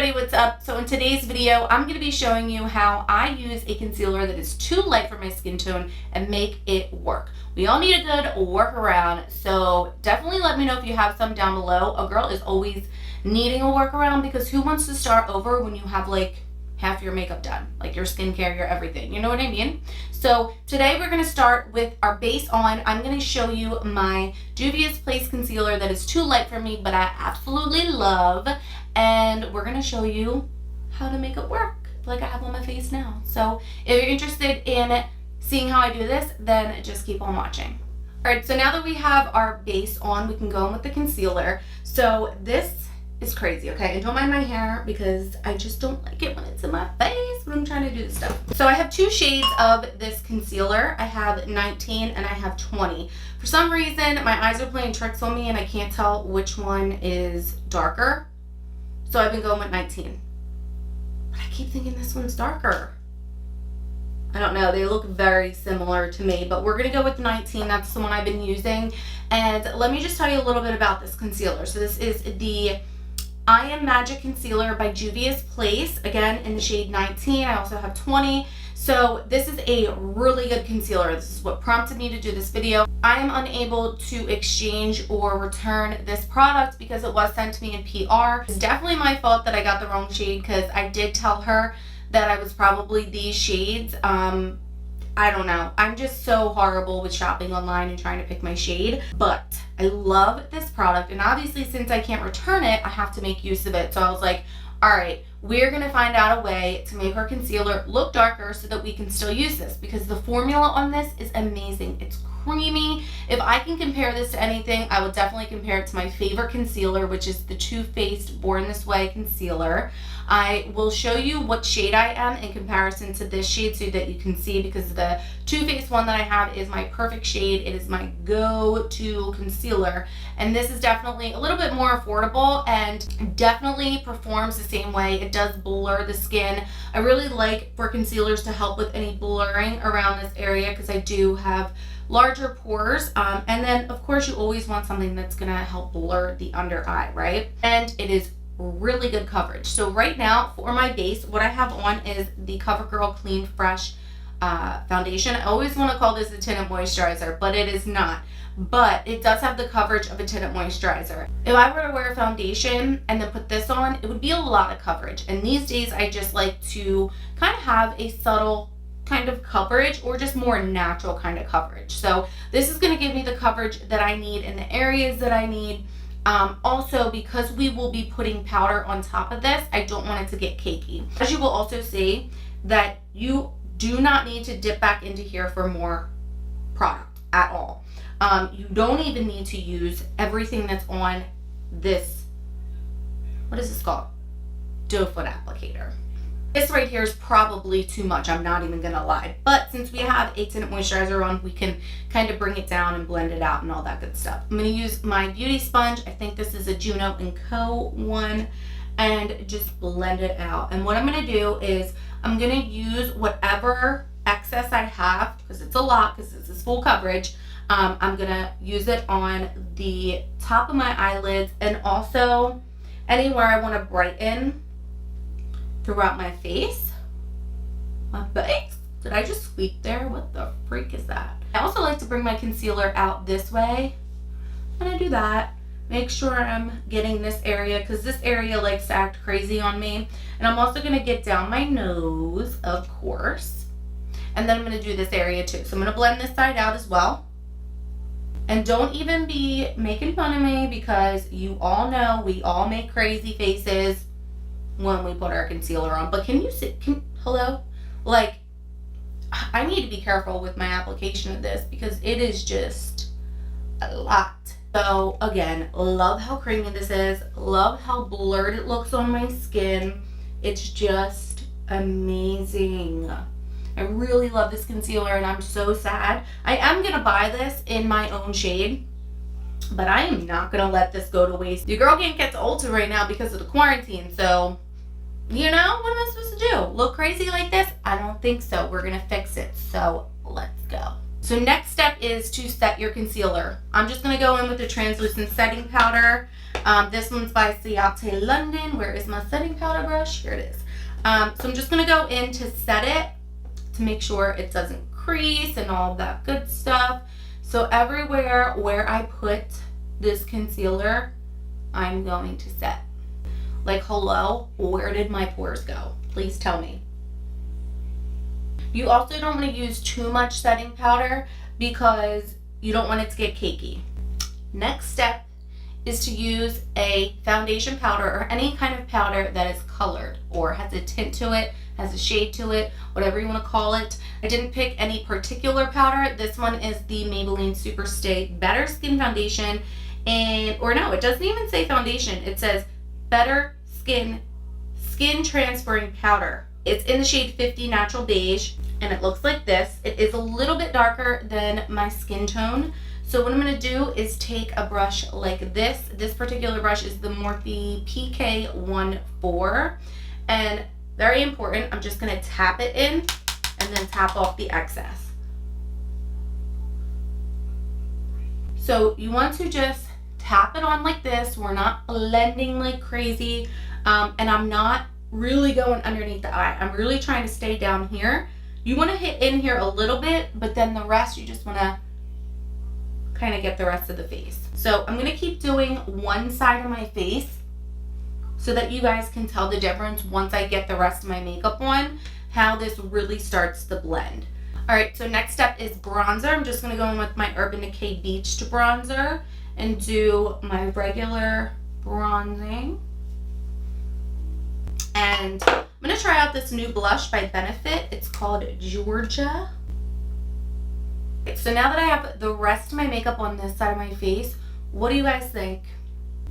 everybody, what's up? So in today's video, I'm going to be showing you how I use a concealer that is too light for my skin tone and make it work. We all need a good workaround, so definitely let me know if you have some down below. A girl is always needing a workaround because who wants to start over when you have like half your makeup done, like your skincare, your everything, you know what I mean? So today we're going to start with our base on. I'm going to show you my Juvia's Place concealer that is too light for me, but I absolutely love. And we're going to show you how to make it work like I have on my face now. So if you're interested in seeing how I do this, then just keep on watching. All right, so now that we have our base on, we can go in with the concealer. So this is crazy, okay? And don't mind my hair because I just don't like it when it's in my face when I'm trying to do this stuff. So I have two shades of this concealer. I have 19 and I have 20. For some reason, my eyes are playing tricks on me and I can't tell which one is darker. So I've been going with 19. But I keep thinking this one's darker. I don't know, they look very similar to me, but we're gonna go with 19. That's the one I've been using. And let me just tell you a little bit about this concealer. So this is the I Am Magic Concealer by Juvia's Place, again in the shade 19. I also have 20. So this is a really good concealer. This is what prompted me to do this video. I am unable to exchange or return this product because it was sent to me in PR. It's definitely my fault that I got the wrong shade because I did tell her that I was probably these shades. I don't know. I'm just so horrible with shopping online and trying to pick my shade, but I love this product. And obviously since I can't return it, I have to make use of it. So I was like, all right, we're gonna find out a way to make our concealer look darker so that we can still use this because the formula on this is amazing. It's creamy. If I can compare this to anything, I would definitely compare it to my favorite concealer, which is the Too Faced Born This Way concealer. I will show you what shade I am in comparison to this shade so that you can see, because the Too Faced one that I have is my perfect shade. It is my go-to concealer, and this is definitely a little bit more affordable and definitely performs the same way. It does blur the skin. I really like for concealers to help with any blurring around this area because I do have larger pores, and then of course you always want something that's gonna help blur the under eye, right? And it is really good coverage. So right now for my base, what I have on is the CoverGirl Clean Fresh foundation. I always want to call this a tinted moisturizer, but it is not. But it does have the coverage of a tinted moisturizer. If I were to wear a foundation and then put this on, it would be a lot of coverage. And these days I just like to kind of have a subtle kind of coverage or just more natural kind of coverage. So this is going to give me the coverage that I need in the areas that I need. Also, because we will be putting powder on top of this, I don't want it to get cakey. As you will also see that you do not need to dip back into here for more product at all. You don't even need to use everything that's on this, what is this called? Doe foot applicator. This right here is probably too much, I'm not even gonna lie. But since we have a tinted moisturizer on, we can kind of bring it down and blend it out and all that good stuff. I'm gonna use my beauty sponge. I think this is a Juno & Co. one, and just blend it out. And what I'm gonna do is I'm gonna use whatever excess I have, because it's a lot, because this is full coverage. I'm gonna use it on the top of my eyelids and also anywhere I wanna brighten throughout my face. My face? Did I just squeak there? What the freak is that? I also like to bring my concealer out this way. And I do that. Make sure I'm getting this area because this area likes to act crazy on me. And I'm also gonna get down my nose, of course. And then I'm gonna do this area too. So I'm gonna blend this side out as well. And don't even be making fun of me because you all know we all make crazy faces when we put our concealer on. But can you see, hello? Like, I need to be careful with my application of this because it is just a lot. So again, love how creamy this is. Love how blurred it looks on my skin. It's just amazing. I really love this concealer and I'm so sad. I am gonna buy this in my own shade, but I am not gonna let this go to waste. Your girl can't get to Ulta right now because of the quarantine, so you know, what am I supposed to do? Look crazy like this? I don't think so. We're gonna fix it. So let's go. So next step is to set your concealer. I'm just going to go in with the translucent setting powder. This one's by Ciate London. Where is my setting powder brush? Here it is. So I'm just going to go in to set it to make sure it doesn't crease and all that good stuff. So everywhere where I put this concealer, I'm going to set. Like, hello, where did my pores go? Please tell me. You also don't want to use too much setting powder because you don't want it to get cakey. Next step is to use a foundation powder or any kind of powder that is colored or has a tint to it, has a shade to it, whatever you want to call it. I didn't pick any particular powder. This one is the Maybelline Superstay Better Skin Foundation. Or no, it doesn't even say foundation. It says Better Skin Transferring Powder. It's in the shade 50 Natural Beige, and it looks like this. It is a little bit darker than my skin tone. So what I'm going to do is take a brush like this. This particular brush is the Morphe PK14. And very important, I'm just going to tap it in and then tap off the excess. So you want to just tap it on like this. We're not blending like crazy. And I'm not really going underneath the eye. I'm really trying to stay down here. You want to hit in here a little bit, but then the rest you just want to kind of get the rest of the face. So I'm going to keep doing one side of my face so that you guys can tell the difference once I get the rest of my makeup on, how this really starts to blend. Alright, so next step is bronzer. I'm just going to go in with my Urban Decay Beached bronzer and do my regular bronzing. And I'm going to try out this new blush by Benefit. It's called Georgia. Okay, so now that I have the rest of my makeup on this side of my face, what do you guys think?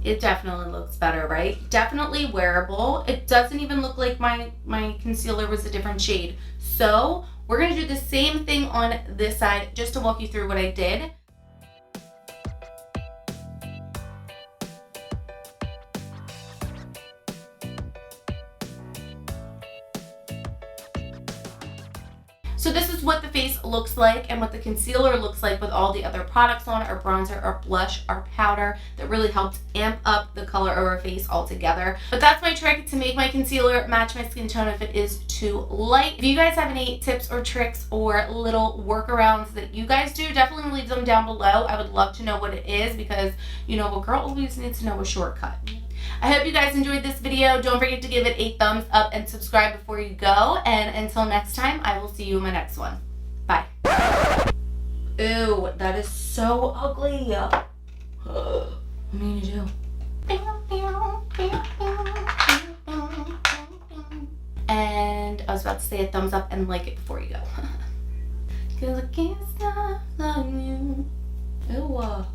It definitely looks better, right? Definitely wearable. It doesn't even look like my concealer was a different shade. So we're going to do the same thing on this side just to walk you through what I did. So this is what the face looks like and what the concealer looks like with all the other products on it, or bronzer, or blush, or powder that really helped amp up the color of our face altogether. But that's my trick to make my concealer match my skin tone if it is too light. If you guys have any tips or tricks or little workarounds that you guys do, definitely leave them down below. I would love to know what it is because, you know, a girl always needs to know a shortcut. I hope you guys enjoyed this video. Don't forget to give it a thumbs up and subscribe before you go. And until next time, I will see you in my next one. Bye. Ew, that is so ugly. What am I gonna do? And I was about to say a thumbs up and like it before you go. 'Cause I can't stop loving you. Ew.